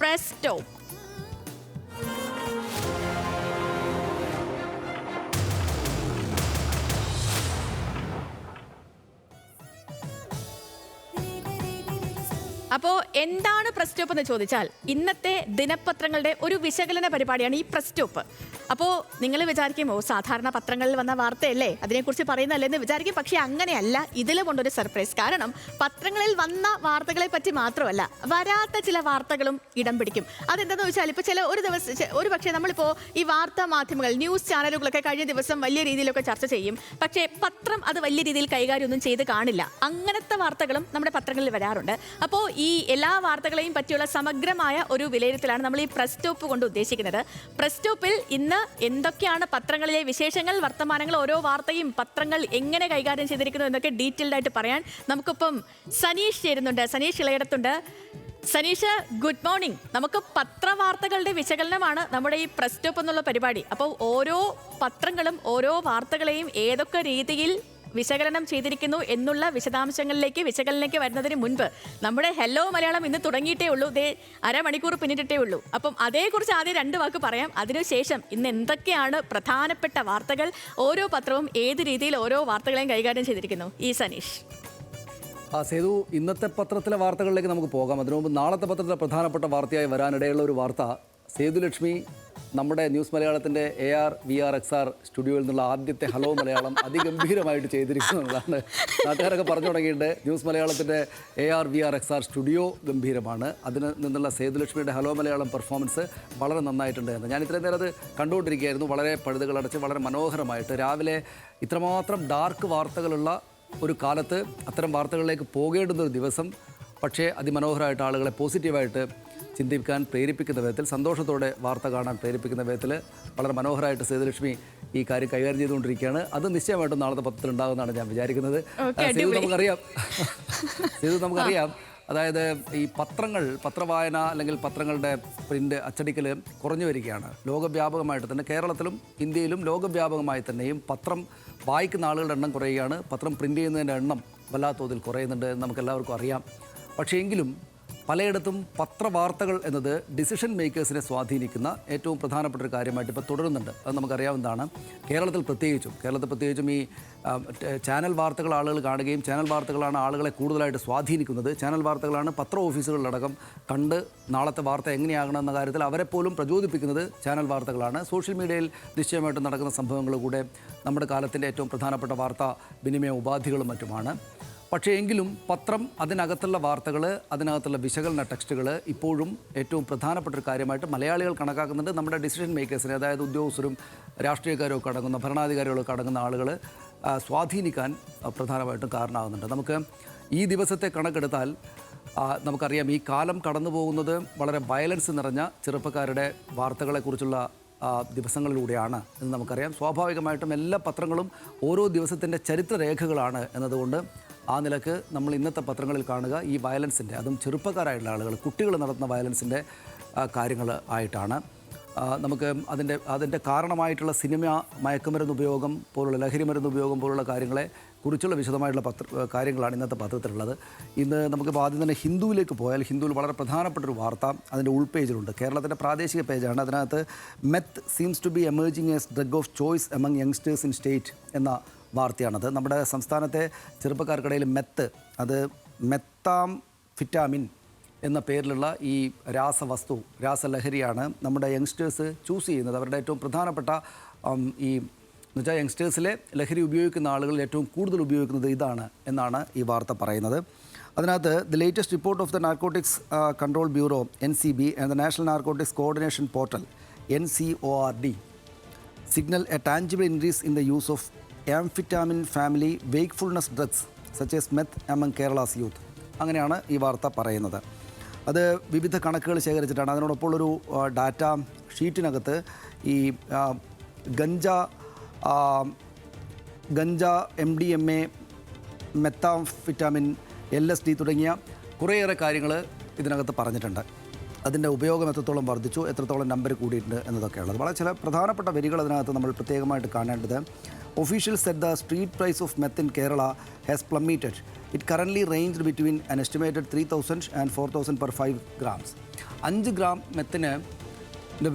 Presto. അപ്പോൾ എന്താണ് press stop എന്ന് ചോദിച്ചാൽ ഇന്നത്തെ ദിനപത്രങ്ങളുടെ ഒരു വിശകലന പരിപാടിയാണ് ഈ പ്രസ് സ്റ്റോപ്പ്. അപ്പോൾ നിങ്ങൾ വിചാരിക്കുമോ സാധാരണ പത്രങ്ങളിൽ വന്ന വാർത്തയല്ലേ അതിനെക്കുറിച്ച് പറയുന്നതല്ലേ എന്ന് വിചാരിക്കും. പക്ഷേ അങ്ങനെയല്ല, ഇതിലും കൊണ്ടൊരു സർപ്രൈസ്. കാരണം പത്രങ്ങളിൽ വന്ന വാർത്തകളെ പറ്റി മാത്രമല്ല, വരാത്ത ചില വാർത്തകളും ഇടം പിടിക്കും. അതെന്താണെന്ന് വെച്ചാൽ ഇപ്പോൾ ഒരു പക്ഷേ നമ്മളിപ്പോൾ ഈ വാർത്താ മാധ്യമങ്ങൾ, ന്യൂസ് ചാനലുകളൊക്കെ കഴിഞ്ഞ ദിവസം വലിയ രീതിയിലൊക്കെ ചർച്ച ചെയ്യും. പക്ഷേ പത്രം അത് വലിയ രീതിയിൽ കൈകാര്യമൊന്നും ചെയ്ത് കാണില്ല. അങ്ങനത്തെ വാർത്തകളും നമ്മുടെ പത്രങ്ങളിൽ വരാറുണ്ട്. അപ്പോൾ ഈ എല്ലാ വാർത്തകളെയും പറ്റിയുള്ള സമഗ്രമായ ഒരു വിലയിരുത്തലാണ് നമ്മൾ ഈ പ്രസ് സ്റ്റോപ്പ് കൊണ്ട് ഉദ്ദേശിക്കുന്നത്. പ്രസ് സ്റ്റോപ്പിൽ ഇന്ന് എന്തൊക്കെയാണ് പത്രങ്ങളിലെ വിശേഷങ്ങൾ, വർത്തമാനങ്ങൾ, ഓരോ വാർത്തയും പത്രങ്ങൾ എങ്ങനെ കൈകാര്യം ചെയ്തിരിക്കുന്നു എന്നൊക്കെ ഡീറ്റെയിൽഡ് ആയിട്ട് പറയാൻ നമുക്കിപ്പം സനീഷ് ചേരുന്നുണ്ട്. സനീഷ് ഇളയിടത്തുണ്ട്. Saneesh, good morning. നമുക്ക് പത്രവാർത്തകളുടെ വിശകലനമാണ് നമ്മുടെ ഈ പ്രസ് സ്റ്റോപ്പ് എന്നുള്ള പരിപാടി. അപ്പോൾ ഓരോ പത്രങ്ങളും ഓരോ വാർത്തകളെയും ഏതൊക്കെ രീതിയിൽ വിശകലനം ചെയ്തിരിക്കുന്നു എന്നുള്ള വിശകലനത്തിലേക്ക് വരുന്നതിന് മുൻപ് നമ്മുടെ ഹെല്ലോ മലയാളം ഇന്ന് തുടങ്ങിയിട്ടേ ഉള്ളൂ. അരമണിക്കൂർ പിന്നിട്ടിട്ടേ ഉള്ളൂ. അപ്പം അതേക്കുറിച്ച് ആദ്യം 2 വാക്ക് പറയാം. അതിനുശേഷം ഇന്ന് എന്തൊക്കെയാണ് പ്രധാനപ്പെട്ട വാർത്തകൾ, ഓരോ പത്രവും ഏത് രീതിയിൽ ഓരോ വാർത്തകളെയും കൈകാര്യം ചെയ്തിരിക്കുന്നു. ഈ സനീഷ്. സേതു, ഇന്നത്തെ പത്രത്തിലെ വാർത്തകളിലേക്ക് നമുക്ക് പോകാം. അതിനു മുമ്പ് നാളത്തെ പത്രത്തിലെ പ്രധാനപ്പെട്ട വാർത്തയായി വരാനിടയുള്ള ഒരു വാർത്ത, സേതുലക്ഷ്മി നമ്മുടെ ന്യൂസ് മലയാളത്തിൻ്റെ AR/VR/XR സ്റ്റുഡിയോയിൽ നിന്നുള്ള ആദ്യത്തെ ഹലോ മലയാളം അതിഗംഭീരമായിട്ട് ചെയ്തിരിക്കുന്നതാണ്. നാട്ടുകാരൊക്കെ പറഞ്ഞു തുടങ്ങിയിട്ട് ന്യൂസ് മലയാളത്തിൻ്റെ AR/VR/XR സ്റ്റുഡിയോ ഗംഭീരമാണ്. അതിന് നിന്നുള്ള സേതുലക്ഷ്മിയുടെ ഹലോ മലയാളം പെർഫോമൻസ് വളരെ നന്നായിട്ടുണ്ട് എന്ന് ഞാൻ ഇത്രയും നേരം അത് കണ്ടുകൊണ്ടിരിക്കുകയായിരുന്നു. വളരെ പഴുതുകളടച്ച് വളരെ മനോഹരമായിട്ട് രാവിലെ ഇത്രമാത്രം ഡാർക്ക് വാർത്തകളുള്ള ഒരു കാലത്ത് അത്തരം വാർത്തകളിലേക്ക് പോകേണ്ടുന്നൊരു ദിവസം, പക്ഷേ അതിമനോഹരമായിട്ട് ആളുകളെ പോസിറ്റീവായിട്ട് ചിന്തിക്കാൻ പ്രേരിപ്പിക്കുന്ന വിധത്തിൽ, സന്തോഷത്തോടെ വാർത്ത കാണാൻ പ്രേരിപ്പിക്കുന്ന വിധത്തിൽ വളരെ മനോഹരമായിട്ട് സേതുലക്ഷ്മി ഈ കാര്യം കൈകാര്യം ചെയ്തുകൊണ്ടിരിക്കുകയാണ്. അത് നിശ്ചയമായിട്ടും നാളത്തെ പത്രത്തിൽ ഉണ്ടാകുമെന്നാണ് ഞാൻ വിചാരിക്കുന്നത്. സേതു നമുക്കറിയാം, അതായത് ഈ പത്രവായന അല്ലെങ്കിൽ പത്രങ്ങളുടെ പ്രിൻ്റ് അച്ചടിക്കൽ കുറഞ്ഞു വരികയാണ്. ലോകവ്യാപകമായിട്ട് തന്നെ, കേരളത്തിലും ഇന്ത്യയിലും ലോകവ്യാപകമായി തന്നെയും പത്രം വായിക്കുന്ന ആളുകളുടെ എണ്ണം കുറയുകയാണ്. പത്രം പ്രിൻ്റ് ചെയ്യുന്നതിൻ്റെ എണ്ണം വല്ലാത്ത തോതിൽ കുറയുന്നുണ്ട് എന്ന് നമുക്കെല്ലാവർക്കും അറിയാം. പക്ഷേ എങ്കിലും പലയിടത്തും പത്രവാർത്തകൾ എന്നത് ഡിസിഷൻ മേക്കേഴ്സിനെ സ്വാധീനിക്കുന്ന ഏറ്റവും പ്രധാനപ്പെട്ട ഒരു കാര്യമായിട്ട് ഇപ്പോൾ തുടരുന്നുണ്ട്. അത് നമുക്കറിയാവുന്നതാണ്. കേരളത്തിൽ പ്രത്യേകിച്ചും ഈ ചാനൽ വാർത്തകൾ ആളുകൾ കാണുകയും ചാനൽ വാർത്തകളാണ് ആളുകളെ കൂടുതലായിട്ട് സ്വാധീനിക്കുന്നത്. ചാനൽ വാർത്തകളാണ് പത്ര ഓഫീസുകളിലടക്കം കണ്ട് നാളത്തെ വാർത്ത എങ്ങനെയാകണം എന്ന കാര്യത്തിൽ അവരെപ്പോലും പ്രചോദിപ്പിക്കുന്നത് ചാനൽ വാർത്തകളാണ്. സോഷ്യൽ മീഡിയയിൽ നിശ്ചയമായിട്ടും നടക്കുന്ന സംഭവങ്ങൾ കൂടെ നമ്മുടെ കാലത്തിൻ്റെ ഏറ്റവും പ്രധാനപ്പെട്ട വാർത്താ വിനിമയ ഉപാധികളും മറ്റുമാണ്. പക്ഷേ എങ്കിലും പത്രം, അതിനകത്തുള്ള വാർത്തകൾ, അതിനകത്തുള്ള വിശകലന ടെക്സ്റ്റുകൾ ഇപ്പോഴും ഏറ്റവും പ്രധാനപ്പെട്ട ഒരു കാര്യമായിട്ട് മലയാളികൾ കണക്കാക്കുന്നുണ്ട്. നമ്മുടെ ഡിസിഷൻ മേക്കേഴ്സിനെ, അതായത് ഉദ്യോഗസ്ഥരും രാഷ്ട്രീയക്കാരും ഒക്കെ അടങ്ങുന്ന, ഭരണാധികാരികളൊക്കെ അടങ്ങുന്ന ആളുകൾ സ്വാധീനിക്കാൻ പ്രധാനമായിട്ടും കാരണമാകുന്നുണ്ട്. നമുക്ക് ഈ ദിവസത്തെ കണക്കെടുത്താൽ നമുക്കറിയാം, ഈ കാലം കടന്നു പോകുന്നത് വളരെ വയലൻസ് നിറഞ്ഞ ചെറുപ്പക്കാരുടെ വാർത്തകളെക്കുറിച്ചുള്ള ദിവസങ്ങളിലൂടെയാണ് എന്ന് നമുക്കറിയാം. സ്വാഭാവികമായിട്ടും എല്ലാ പത്രങ്ങളും ഓരോ ദിവസത്തിൻ്റെ ചരിത്രരേഖകളാണ് എന്നതുകൊണ്ട് ആ നിലക്ക് നമ്മൾ ഇന്നത്തെ പത്രങ്ങളിൽ കാണുക ഈ വയലൻസിൻ്റെ, അതും ചെറുപ്പക്കാരായിട്ടുള്ള ആളുകൾ, കുട്ടികൾ നടത്തുന്ന വയലൻസിൻ്റെ കാര്യങ്ങൾ ആയിട്ടാണ്. നമുക്ക് അതിൻ്റെ കാരണമായിട്ടുള്ള സിനിമ, മയക്കുമരുന്ന് ഉപയോഗം പോലുള്ള, ലഹരി മരുന്ന് ഉപയോഗം പോലുള്ള കാര്യങ്ങളെ കുറിച്ചുള്ള വിശദമായിട്ടുള്ള കാര്യങ്ങളാണ് ഇന്നത്തെ പത്രത്തിലുള്ളത്. ഇന്ന് നമുക്ക് ആദ്യം തന്നെ ഹിന്ദുവിലേക്ക് പോയാൽ, ഹിന്ദുവിൽ വളരെ പ്രധാനപ്പെട്ടൊരു വാർത്ത അതിൻ്റെ ഉൾപേജിലുണ്ട്. കേരളത്തിൻ്റെ പ്രാദേശിക പേജാണ്. അതിനകത്ത് meth seems to be emerging as drug of choice among youngsters in state എന്ന വാർത്തയാണത്. നമ്മുടെ സംസ്ഥാനത്തെ ചെറുപ്പക്കാർക്കിടയിൽ മെത്ത്, അത് മെത്താംഫെറ്റാമിൻ എന്ന പേരിലുള്ള ഈ രാസലഹരിയാണ് നമ്മുടെ യങ്സ്റ്റേഴ്സ് ചൂസ് ചെയ്യുന്നത്. അവരുടെ ഏറ്റവും പ്രധാനപ്പെട്ട ഈ എന്നുവെച്ചാൽ യങ്സ്റ്റേഴ്സിലെ ലഹരി ഉപയോഗിക്കുന്ന ആളുകൾ ഏറ്റവും കൂടുതൽ ഉപയോഗിക്കുന്നത് ഇതാണ് എന്നാണ് ഈ വാർത്ത പറയുന്നത്. അതിനകത്ത് the latest report of the narcotics control bureau NCB and the national narcotics coordination portal NCORD signal A tangible increase in the use of amphetamine family wakefulness drugs such as meth among Kerala's youth. അങ്ങനെയാണ് ഈ വാർത്ത പറയുന്നത്. അത് വിവിധ കണക്കുകൾ ശേഖരിച്ചിട്ടാണ്. അതിനോടൊപ്പമുള്ളൊരു data ഷീറ്റിനകത്ത് ഈ ganja MDMA, methamphetamine, LSD തുടങ്ങിയ കുറേയേറെ കാര്യങ്ങൾ ഇതിനകത്ത് പറഞ്ഞിട്ടുണ്ട്. അതിൻ്റെ ഉപയോഗം എത്രത്തോളം വർദ്ധിച്ചു, എത്രത്തോളം നമ്പർ കൂടിയിട്ടുണ്ട് എന്നതൊക്കെയുള്ളത്. വളരെ ചില പ്രധാനപ്പെട്ട വരികൾ അതിനകത്ത് നമ്മൾ പ്രത്യേകമായിട്ട് കാണേണ്ടത്. Officials said the street price of meth in Kerala has plummeted. It currently ranged between an estimated 3,000 and 4,000 per 5 grams. 5 gram മെത്തിന്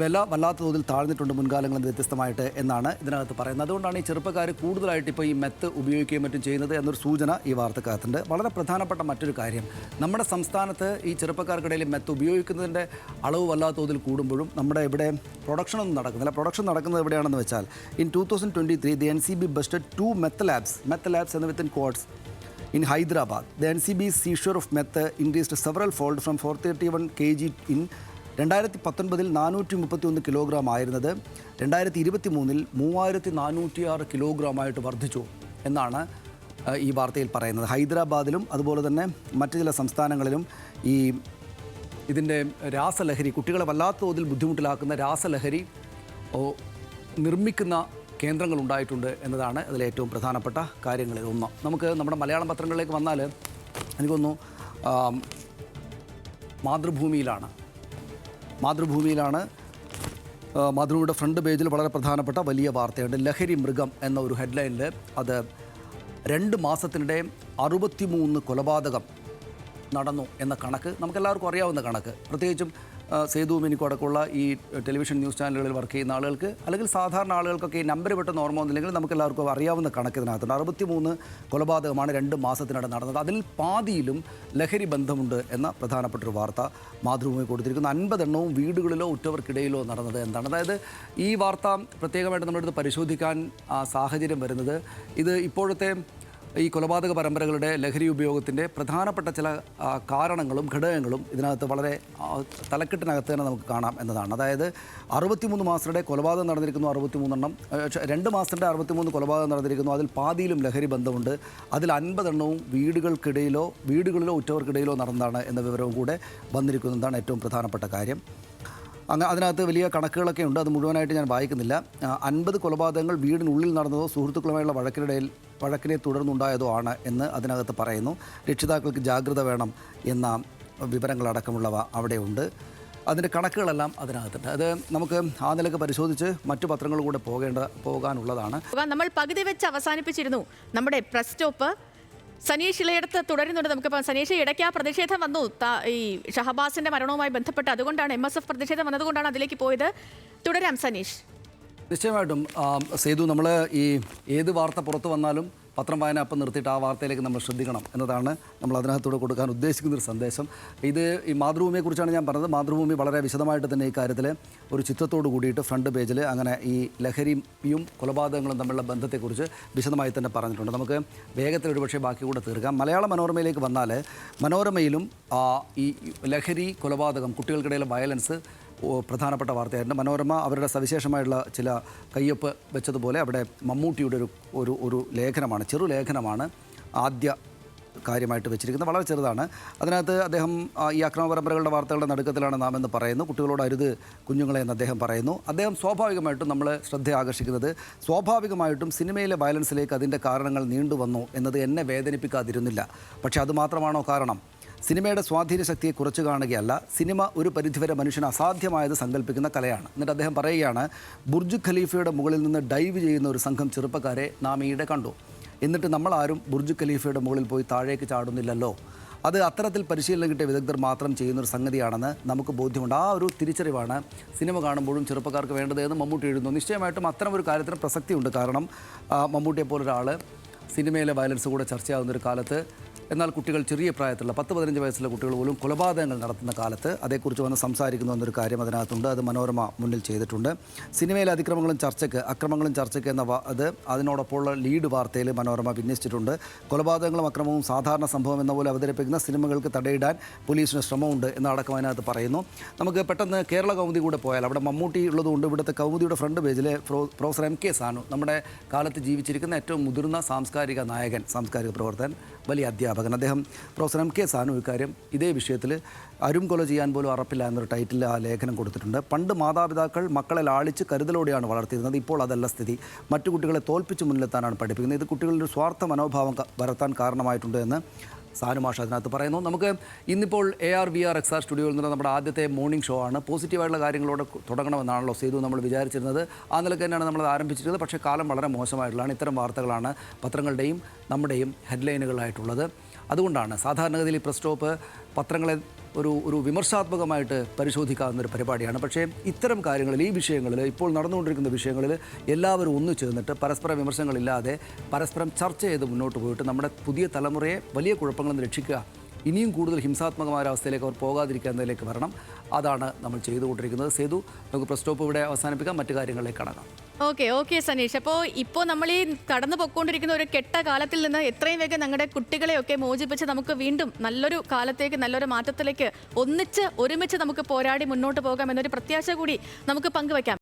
വില വല്ലാത്ത തോതിൽ താഴ്ന്നിട്ടുണ്ട് മുൻകാലങ്ങളിൽ നിന്ന് വ്യത്യസ്തമായിട്ട് എന്നാണ് ഇതിനകത്ത് പറയുന്നത്. അതുകൊണ്ടാണ് ഈ ചെറുപ്പക്കാർ കൂടുതലായിട്ട് ഇപ്പോൾ ഈ മെത്ത് ഉപയോഗിക്കുകയും മറ്റും ചെയ്യുന്നത് എന്നൊരു സൂചന ഈ വാർത്തക്കകത്തുണ്ട്. വളരെ പ്രധാനപ്പെട്ട മറ്റൊരു കാര്യം, നമ്മുടെ സംസ്ഥാനത്ത് ഈ ചെറുപ്പക്കാർക്കിടയിൽ മെത്ത് ഉപയോഗിക്കുന്നതിൻ്റെ അളവ് വല്ലാത്ത തോതിൽ കൂടുമ്പോഴും നമ്മുടെ ഇവിടെ പ്രൊഡക്ഷനൊന്നും നടക്കുന്നില്ല. പ്രൊഡക്ഷൻ നടക്കുന്നത് എവിടെയാണെന്ന് വെച്ചാൽ in 2023 the NCB busted 2 meth labs and within quotes in Hyderabad. The NCB's seizure of meth increased several fold from 431 kg in 2019 431 kilogram ആയിരുന്നത് 2023 3406 കിലോഗ്രാമായിട്ട് വർദ്ധിച്ചു എന്നാണ് ഈ വാർത്തയിൽ പറയുന്നത്. ഹൈദരാബാദിലും അതുപോലെ തന്നെ മറ്റു ചില സംസ്ഥാനങ്ങളിലും ഈ ഇതിൻ്റെ രാസലഹരി, കുട്ടികളെ വല്ലാത്ത തോതിൽ ബുദ്ധിമുട്ടിലാക്കുന്ന രാസലഹരി നിർമ്മിക്കുന്ന കേന്ദ്രങ്ങൾ ഉണ്ടായിട്ടുണ്ട് എന്നതാണ് അതിലെ ഏറ്റവും പ്രധാനപ്പെട്ട കാര്യങ്ങളിൽ ഒന്ന്. നമുക്ക് നമ്മുടെ മലയാളം പത്രങ്ങളിലേക്ക് വന്നാൽ എനിക്കൊന്നു മാതൃഭൂമിയുടെ ഫ്രണ്ട് പേജിൽ വളരെ പ്രധാനപ്പെട്ട വലിയ വാർത്തയുണ്ട്. ലഹരി മൃഗം എന്ന ഒരു ഹെഡ്ലൈനിൽ അത് 2 മാസത്തിനിടെ 63 കൊലപാതകം നടന്നു എന്ന കണക്ക് നമുക്കെല്ലാവർക്കും അറിയാവുന്ന കണക്ക്. പ്രത്യേകിച്ചും സേതു മിനിക്കോ അടക്കമുള്ള ഈ ടെലിവിഷൻ ന്യൂസ് ചാനലുകളിൽ വർക്ക് ചെയ്യുന്ന ആളുകൾക്ക് അല്ലെങ്കിൽ സാധാരണ ആളുകൾക്കൊക്കെ ഈ നമ്പർ പെട്ടെന്ന് ഓർമ്മ വന്നില്ലെങ്കിൽ നമുക്കെല്ലാവർക്കും അറിയാവുന്ന കണക്ക് ഇതിനകത്തുണ്ട്. 63 കൊലപാതകമാണ് 2 മാസത്തിനിടെ നടന്നത്. അതിൽ പാതിയിലും ലഹരി ബന്ധമുണ്ട് എന്ന പ്രധാനപ്പെട്ടൊരു വാർത്ത മാതൃഭൂമി കൊടുത്തിരിക്കുന്നു. 50 എണ്ണവും വീടുകളിലോ ഉറ്റവർക്കിടയിലോ നടന്നത് എന്താണ്. അതായത് ഈ വാർത്ത പ്രത്യേകമായിട്ട് നമ്മളെടുത്ത് പരിശോധിക്കാൻ സാഹചര്യം വരുന്നത് ഇത് ഇപ്പോഴത്തെ ഈ കൊലപാതക പരമ്പരകളുടെ ലഹരി ഉപയോഗത്തിൻ്റെ പ്രധാനപ്പെട്ട ചില കാരണങ്ങളും ഘടകങ്ങളും ഇതിനകത്ത് വളരെ തലക്കെട്ടിനകത്ത് തന്നെ നമുക്ക് കാണാം എന്നതാണ്. അതായത് 63 മാസത്തിനിടെ കൊലപാതകം നടന്നിരിക്കുന്നു 63 എണ്ണം, 2 മാസത്തിനിടെ 63 കൊലപാതകം നടന്നിരിക്കുന്നു. അതിൽ പാതിയിലും ലഹരി ബന്ധമുണ്ട്. അതിൽ 50 എണ്ണവും വീടുകളിലോ ഉറ്റവർക്കിടയിലോ നടന്നതാണ് എന്ന വിവരവും കൂടെ വന്നിരിക്കുന്നതാണ് ഏറ്റവും പ്രധാനപ്പെട്ട കാര്യം. അതിനകത്ത് വലിയ കണക്കുകളൊക്കെ ഉണ്ട്, അത് മുഴുവനായിട്ട് ഞാൻ വായിക്കുന്നില്ല. 50 കൊലപാതകങ്ങൾ വീടിനുള്ളിൽ നടന്നതോ സുഹൃത്തുക്കളുമായുള്ള വഴക്കിനെ തുടർന്നുണ്ടായതോ ആണ് എന്ന് അതിനകത്ത് പറയുന്നു. രക്ഷിതാക്കൾക്ക് ജാഗ്രത വേണം എന്ന വിവരങ്ങളടക്കമുള്ളവ അവിടെയുണ്ട്. അതിൻ്റെ കണക്കുകളെല്ലാം അതിനകത്തുണ്ട്. അത് നമുക്ക് ആ നിലക്ക് പരിശോധിച്ച് മറ്റു പത്രങ്ങൾ കൂടെ പോകാനുള്ളതാണ്. നമ്മൾ പകുതി വെച്ച് അവസാനിപ്പിച്ചിരുന്നു നമ്മുടെ പ്രസ് സ്റ്റോപ്പ്. സനീഷ് ഇളയടത്ത് തുടരുന്നുണ്ട്. നമുക്കിപ്പോൾ സനീഷ് ഇടയ്ക്ക് ആ പ്രതിഷേധം വന്നു ഈ ഷഹബാസിന്റെ മരണവുമായി ബന്ധപ്പെട്ട്, അതുകൊണ്ടാണ് MSF പ്രതിഷേധം വന്നതുകൊണ്ടാണ് അതിലേക്ക് പോയത്. തുടരാം സനീഷ്. നിശ്ചയമായിട്ടും സേതു, നമ്മൾ ഈ ഏത് വാർത്ത പുറത്തു വന്നാലും പത്രം വായന അപ്പം നിർത്തിയിട്ട് ആ വാർത്തയിലേക്ക് നമ്മൾ ശ്രദ്ധിക്കണം എന്നതാണ് നമ്മൾ അതിനകത്തൂടെ കൊടുക്കാൻ ഉദ്ദേശിക്കുന്നൊരു സന്ദേശം. ഇത് ഈ മാതൃഭൂമിയെക്കുറിച്ചാണ് ഞാൻ പറഞ്ഞത്. മാതൃഭൂമി വളരെ വിശദമായിട്ട് തന്നെ ഈ കാര്യത്തിൽ ഒരു ചിത്രത്തോട് കൂടിയിട്ട് ഫ്രണ്ട് പേജിൽ അങ്ങനെ ഈ ലഹരിയും കൊലപാതകങ്ങളും തമ്മിലുള്ള ബന്ധത്തെക്കുറിച്ച് വിശദമായി തന്നെ പറഞ്ഞിട്ടുണ്ട്. നമുക്ക് വേഗത്തിൽ ഒരുപക്ഷെ ബാക്കി കൂടെ തീർക്കാം. മലയാള മനോരമയിലേക്ക് വന്നാൽ മനോരമയിലും ഈ ലഹരി, കൊലപാതകം, കുട്ടികൾക്കിടയിലെ വയലൻസ് പ്രധാനപ്പെട്ട വാർത്തയായിരുന്നു. മനോരമ അവരുടെ സവിശേഷമായിട്ടുള്ള ചില കയ്യൊപ്പ് വെച്ചതുപോലെ അവിടെ മമ്മൂട്ടിയുടെ ഒരു ലേഖനമാണ്, ചെറുലേഖനമാണ് ആദ്യ കാര്യമായിട്ട് വെച്ചിരിക്കുന്നത്. വളരെ ചെറുതാണ്. അതിനകത്ത് അദ്ദേഹം ഈ അക്രമ പരമ്പരകളുടെ വാർത്തകളുടെ നടുക്കത്തിലാണ് നാം എന്ന് പറയുന്നു. കുട്ടികളോട് അരുത് കുഞ്ഞുങ്ങളെ എന്ന് അദ്ദേഹം പറയുന്നു. അദ്ദേഹം സ്വാഭാവികമായിട്ടും നമ്മൾ ശ്രദ്ധ ആകർഷിക്കുന്നത് സ്വാഭാവികമായിട്ടും സിനിമയിലെ വയലൻസിലേക്ക് അതിൻ്റെ കാരണങ്ങൾ നീണ്ടുവന്നു എന്നത് എന്നെ വേദനിപ്പിക്കാതിരുന്നില്ല. പക്ഷേ അതുമാത്രമാണോ കാരണം? സിനിമയുടെ സ്വാധീന ശക്തിയെ കുറച്ച് കാണുകയല്ല, സിനിമ ഒരു പരിധിവരെ മനുഷ്യന് അസാധ്യമായത് സങ്കല്പിക്കുന്ന കലയാണ്. എന്നിട്ട് അദ്ദേഹം പറയുകയാണ്, ബുർജ് ഖലീഫയുടെ മുകളിൽ നിന്ന് ഡൈവ് ചെയ്യുന്ന ഒരു സംഘം ചെറുപ്പക്കാരെ നാം ഈയിടെ കണ്ടു. എന്നിട്ട് നമ്മളാരും ബുർജ് ഖലീഫയുടെ മുകളിൽ പോയി താഴേക്ക് ചാടുന്നില്ലല്ലോ. അത് അത്തരത്തിൽ പരിശീലനം കിട്ടിയ വിദഗ്ധർ മാത്രം ചെയ്യുന്നൊരു സംഗതിയാണെന്ന് നമുക്ക് ബോധ്യമുണ്ട്. ആ ഒരു തിരിച്ചറിവാണ് സിനിമ കാണുമ്പോഴും ചെറുപ്പക്കാർക്ക് വേണ്ടത് എന്ന് മമ്മൂട്ടി എഴുതുന്നു. നിശ്ചയമായിട്ടും അത്തരം ഒരു കാര്യത്തിന് പ്രസക്തിയുണ്ട്. കാരണം മമ്മൂട്ടിയെപ്പോലൊരാൾ സിനിമയിലെ വയലൻസ് കൂടെ ചർച്ചയാകുന്നൊരു കാലത്ത്, എന്നാൽ കുട്ടികൾ ചെറിയ പ്രായത്തിലുള്ള 10-15 വയസ്സുള്ള കുട്ടികൾ പോലും കൊലപാതകങ്ങൾ നടത്തുന്ന കാലത്ത് അതേക്കുറിച്ച് വന്ന് സംസാരിക്കുന്നു എന്നൊരു കാര്യം അതിനകത്തുണ്ട്. അത് മനോരമ മുന്നിൽ ചെയ്തിട്ടുണ്ട്. സിനിമയിലെ അക്രമങ്ങളും ചർച്ചയ്ക്ക് എന്ന അത് അതിനോടൊപ്പമുള്ള ലീഡ് വാർത്തയിൽ മനോരമ വിന്യസിച്ചിട്ടുണ്ട്. കൊലപാതകങ്ങളും അക്രമവും സാധാരണ സംഭവം എന്ന പോലെ അവതരിപ്പിക്കുന്ന സിനിമകൾക്ക് തടയിടാൻ പോലീസിന് ശ്രമമുണ്ട് എന്നടക്കം അതിനകത്ത് പറയുന്നു. നമുക്ക് പെട്ടെന്ന് കേരള കൗമുദി കൂടെ പോയാൽ അവിടെ മമ്മൂട്ടി ഉള്ളതുകൊണ്ട് ഇവിടുത്തെ കൗമുദിയുടെ ഫ്രണ്ട് പേജിലെ പ്രൊഫസർ MK സാനു, നമ്മുടെ കാലത്ത് ജീവിച്ചിരിക്കുന്ന ഏറ്റവും മുതിർന്ന സാംസ്കാരിക നായകൻ, സാംസ്കാരിക പ്രവർത്തകൻ, വലിയ അധ്യാപകൻ, അദ്ദേഹം പ്രൊഫസർ MK സാനു ഇക്കാര്യം ഇതേ വിഷയത്തിൽ അരും കൊല ചെയ്യാൻ പോലും അറപ്പില്ല എന്നൊരു ടൈറ്റിൽ ആ ലേഖനം കൊടുത്തിട്ടുണ്ട്. പണ്ട് മാതാപിതാക്കൾ മക്കളെ ലാളിച്ച് കരുതലോടെയാണ് വളർത്തിയിരുന്നത്. ഇപ്പോൾ അതല്ല സ്ഥിതി. മറ്റു കുട്ടികളെ തോൽപ്പിച്ച് മുന്നിലെത്താനാണ് പഠിപ്പിക്കുന്നത്. ഇത് കുട്ടികളിൽ ഒരു സ്വാർത്ഥ മനോഭാവം വരുത്താൻ കാരണമായിട്ടുണ്ട് എന്ന് സാനുമാഷ് അതിനകത്ത് പറയുന്നു. നമുക്ക് ഇന്നിപ്പോൾ AR VR XR സ്റ്റുഡിയോയിൽ നിന്ന് നമ്മുടെ ആദ്യത്തെ മോർണിംഗ് ഷോ ആണ്. പോസിറ്റീവായിട്ടുള്ള കാര്യങ്ങളോട് തുടങ്ങണമെന്നാണല്ലോ സേതു നമ്മൾ വിചാരിച്ചിരുന്നത്. ആ നിലയ്ക്ക് തന്നെയാണ് നമ്മളത് ആരംഭിച്ചിരുന്നത്. പക്ഷേ കാലം വളരെ മോശമായിട്ടുള്ളതാണ്. ഇത്തരം വാർത്തകളാണ് പത്രങ്ങളുടെയും നമ്മുടെയും ഹെഡ്ലൈനുകളായിട്ടുള്ളത്. അതുകൊണ്ടാണ് സാധാരണഗതിയിൽ ഈ പ്രസ് സ്റ്റോപ്പ് പത്രങ്ങളെ ഒരു വിമർശാത്മകമായിട്ട് പരിശോധിക്കാവുന്ന ഒരു പരിപാടിയാണ്. പക്ഷേ ഇത്തരം കാര്യങ്ങളിൽ, ഈ വിഷയങ്ങളിൽ, ഇപ്പോൾ നടന്നുകൊണ്ടിരിക്കുന്ന വിഷയങ്ങളിൽ എല്ലാവരും ഒന്നു ചേർന്നിട്ട് പരസ്പര വിമർശനങ്ങളില്ലാതെ പരസ്പരം ചർച്ച ചെയ്ത് മുന്നോട്ട് പോയിട്ട് നമ്മുടെ പുതിയ തലമുറയെ വലിയ കുഴപ്പങ്ങളിൽ നിന്ന് രക്ഷിക്കുക, ഇനിയും കൂടുതൽ ഹിംസാത്മകമായ ഒരവസ്ഥയിലേക്ക് അവർ പോകാതിരിക്കുന്നതിലേക്ക് വരണം. അതാണ് നമ്മൾ ചെയ്തുകൊണ്ടിരിക്കുന്നത്. സേതു, നമുക്ക് പ്രസ് സ്റ്റോപ്പ് ഇവിടെ അവസാനിപ്പിക്കാം, മറ്റു കാര്യങ്ങളിലേക്ക് കടക്കാം. ഓക്കെ സനീഷ്. ഇപ്പോൾ നമ്മൾ ഈ കടന്നു പൊയ്ക്കൊണ്ടിരിക്കുന്ന ഒരു കെട്ട കാലത്തിൽ നിന്ന് എത്രയും വേഗം ഞങ്ങളുടെ കുട്ടികളെയൊക്കെ മോചിപ്പിച്ച് നമുക്ക് വീണ്ടും നല്ലൊരു കാലത്തേക്ക്, നല്ലൊരു മാറ്റത്തിലേക്ക് ഒരുമിച്ച് നമുക്ക് പോരാടി മുന്നോട്ട് പോകാം എന്നൊരു പ്രത്യാശ കൂടി നമുക്ക് പങ്കുവയ്ക്കാം.